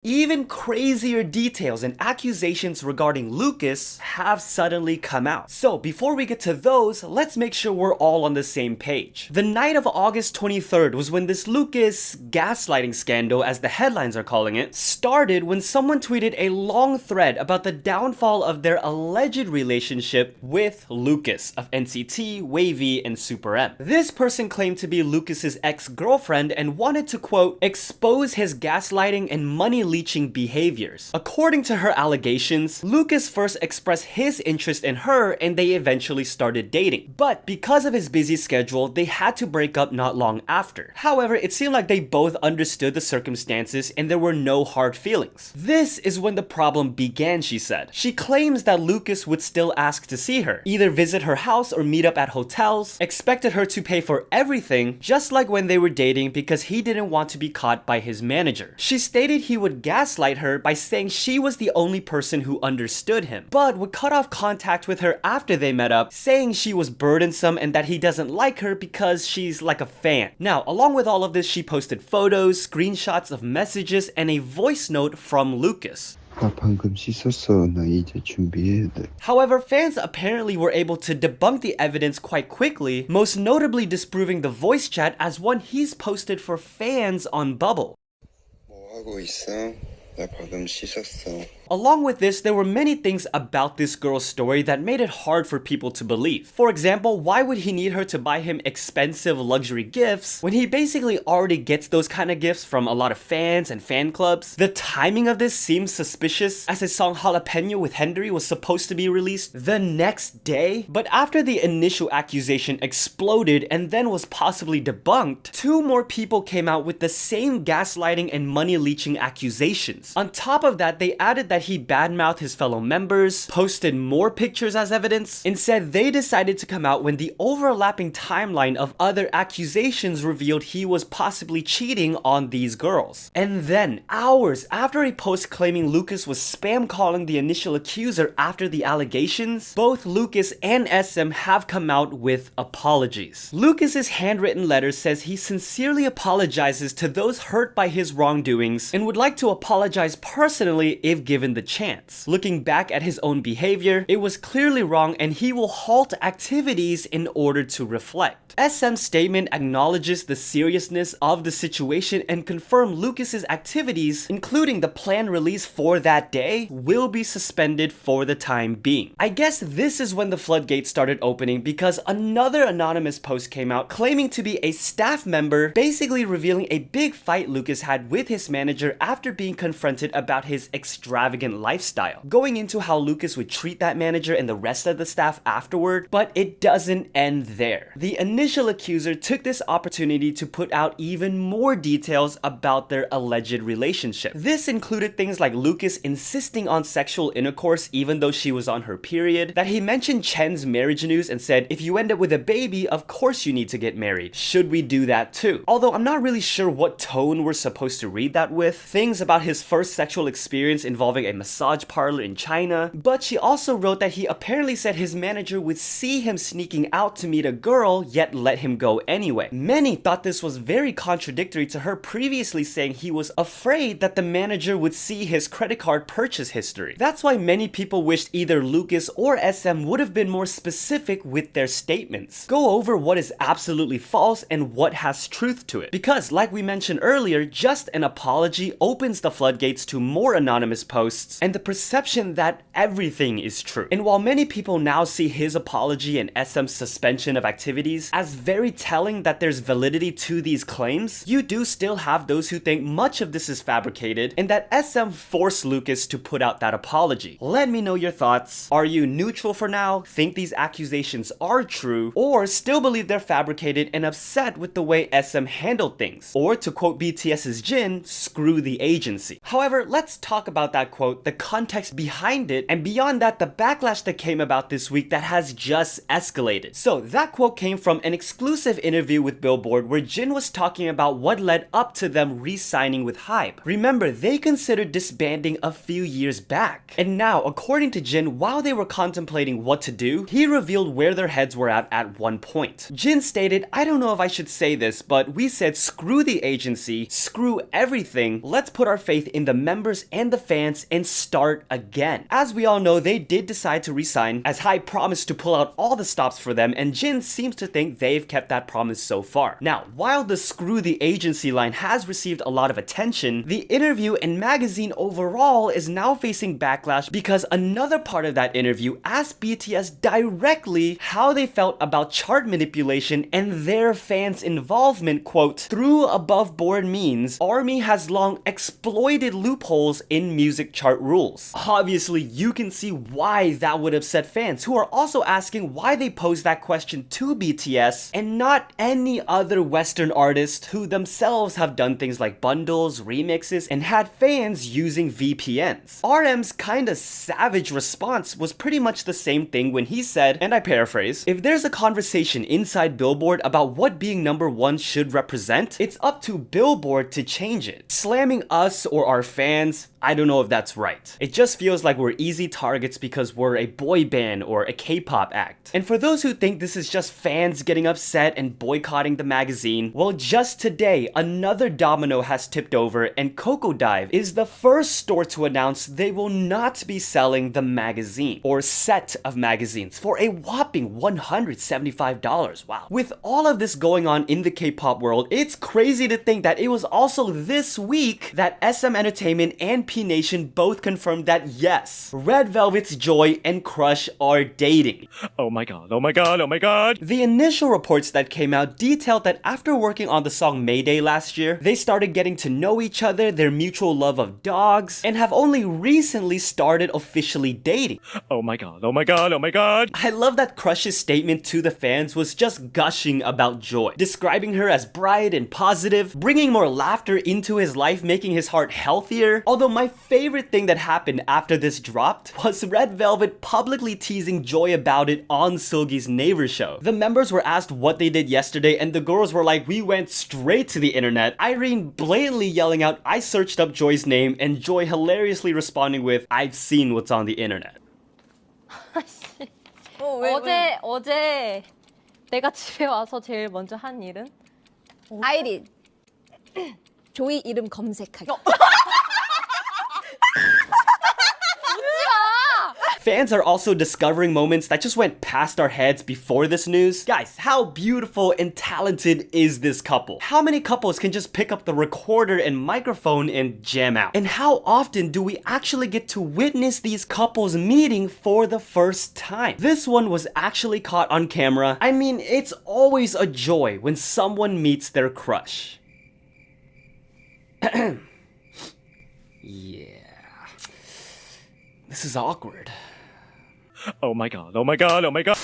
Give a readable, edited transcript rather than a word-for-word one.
Even crazier details and accusations regarding Lucas have suddenly come out. So before we get to those, let's make sure we're all on the same page. The night of August 23rd was when this Lucas gaslighting scandal, as the headlines are calling it, started when someone tweeted a long thread about the downfall of their alleged relationship with Lucas of NCT, Wavy, and Super M. This person claimed to be Lucas's ex-girlfriend and wanted to, quote, expose his gaslighting and money leeching behaviors. According to her allegations, Lucas first expressed his interest in her and they eventually started dating. But because of his busy schedule, they had to break up not long after. However, it seemed like they both understood the circumstances and there were no hard feelings. This is when the problem began, she said. She claims that Lucas would still ask to see her, either visit her house or meet up at hotels, expected her to pay for everything, just like when they were dating because he didn't want to be caught by his manager. She stated he would gaslight her by saying she was the only person who understood him, but would cut off contact with her after they met up, saying she was burdensome and that he doesn't like her because she's like a fan. Now, along with all of this, she posted photos, screenshots of messages, and a voice note from Lucas. 나 방금 씻었어. 나 이제 준비해야 돼. However, fans apparently were able to debunk the evidence quite quickly, most notably disproving the voice chat as one he's posted for fans on Bubble. 뭐 하고 있어? 나 방금 씻었어. Along with this, there were many things about this girl's story that made it hard for people to believe. For example, why would he need her to buy him expensive luxury gifts when he basically already gets those kind of gifts from a lot of fans and fan clubs? The timing of this seems suspicious, as his song Jalapeno with Henry was supposed to be released the next day. But after the initial accusation exploded and then was possibly debunked, two more people came out with the same gaslighting and money leeching accusations. On top of that, they added that he badmouthed his fellow members, posted more pictures as evidence, and said they decided to come out when the overlapping timeline of other accusations revealed he was possibly cheating on these girls. And then, hours after a post claiming Lucas was spam calling the initial accuser after the allegations, both Lucas and SM have come out with apologies. Lucas's handwritten letter says he sincerely apologizes to those hurt by his wrongdoings and would like to apologize personally if given the chance. Looking back at his own behavior, it was clearly wrong and he will halt activities in order to reflect. SM's statement acknowledges the seriousness of the situation and confirmed Lucas's activities, including the planned release for that day, will be suspended for the time being. I guess this is when the floodgates started opening because another anonymous post came out claiming to be a staff member, basically revealing a big fight Lucas had with his manager after being confronted about his extravagant lifestyle, going into how Lucas would treat that manager and the rest of the staff afterward. But it doesn't end there. The initial accuser took this opportunity to put out even more details about their alleged relationship. This included things like Lucas insisting on sexual intercourse even though she was on her period, that he mentioned Chen's marriage news and said, if you end up with a baby, of course you need to get married. Should we do that too? Although I'm not really sure what tone we're supposed to read that with. Things about his first sexual experience involving a massage parlor in China, but she also wrote that he apparently said his manager would see him sneaking out to meet a girl, yet let him go anyway. Many thought this was very contradictory to her previously saying he was afraid that the manager would see his credit card purchase history. That's why many people wished either Lucas or SM would have been more specific with their statements. Go over what is absolutely false and what has truth to it. Because, like we mentioned earlier, just an apology opens the floodgates to more anonymous posts and the perception that everything is true. And while many people now see his apology and SM's suspension of activities as very telling that there's validity to these claims, you do still have those who think much of this is fabricated and that SM forced Lucas to put out that apology. Let me know your thoughts. Are you neutral for now, think these accusations are true, or still believe they're fabricated and upset with the way SM handled things? Or to quote BTS's Jin, screw the agency. However, let's talk about that quote, the context behind it, and beyond that, the backlash that came about this week that has just escalated. So that quote came from an exclusive interview with Billboard where Jin was talking about what led up to them re-signing with HYBE. Remember, they considered disbanding a few years back. And now, according to Jin, while they were contemplating what to do, he revealed where their heads were at one point. Jin stated, "I don't know if I should say this, but we said screw the agency, screw everything, let's put our faith in the members and the fans and start again." As we all know, they did decide to resign, as HYBE promised to pull out all the stops for them, and Jin seems to think they've kept that promise so far. Now, while the screw the agency line has received a lot of attention, the interview and magazine overall is now facing backlash because another part of that interview asked BTS directly how they felt about chart manipulation and their fans' involvement, quote, "Through above board means, ARMY has long exploited loopholes in music chart rules." Obviously, you can see why that would upset fans, who are also asking why they posed that question to BTS and not any other Western artist who themselves have done things like bundles, remixes, and had fans using VPNs. RM's kinda savage response was pretty much the same thing when he said, and I paraphrase, "If there's a conversation inside Billboard about what being #1 should represent, it's up to Billboard to change it. Slamming us or our fans, I don't know if that's right. It just feels like we're easy targets because we're a boy band or a K-pop act." And for those who think this is just fans getting upset and boycotting the magazine, well, just today, another domino has tipped over, and Crocodive is the first store to announce they will not be selling the magazine, or set of magazines, for a whopping $175. Wow. With all of this going on in the K-pop world, it's crazy to think that it was also this week that SM Entertainment and P Nation both confirmed that yes, Red Velvet's Joy and Crush are dating. Oh my god, oh my god, oh my god! The initial reports that came out detailed that after working on the song Mayday last year, they started getting to know each other, their mutual love of dogs, and have only recently started officially dating. Oh my god, oh my god, oh my god! I love that Crush's statement to the fans was just gushing about Joy, describing her as bright and positive, bringing more laughter into his life, making his heart healthier. Although my favorite thing that happened after this dropped was Red Velvet publicly teasing Joy about it on Seulgi's Neighbor show. The members were asked what they did yesterday, and the girls were like, "We went straight to the internet." Irene blatantly yelling out, "I searched up Joy's name," and Joy hilariously responding with, "I've seen what's on the internet." 어제 내가 집에 와서 제일 먼저 한 일은? 아이린 조이 이름 검색하기. Fans are also discovering moments that just went past our heads before this news. Guys, how beautiful and talented is this couple? How many couples can just pick up the recorder and microphone and jam out? And how often do we actually get to witness these couples meeting for the first time? This one was actually caught on camera. I mean, it's always a joy when someone meets their crush. Yeah. This is awkward. Oh my god, oh my god, oh my god!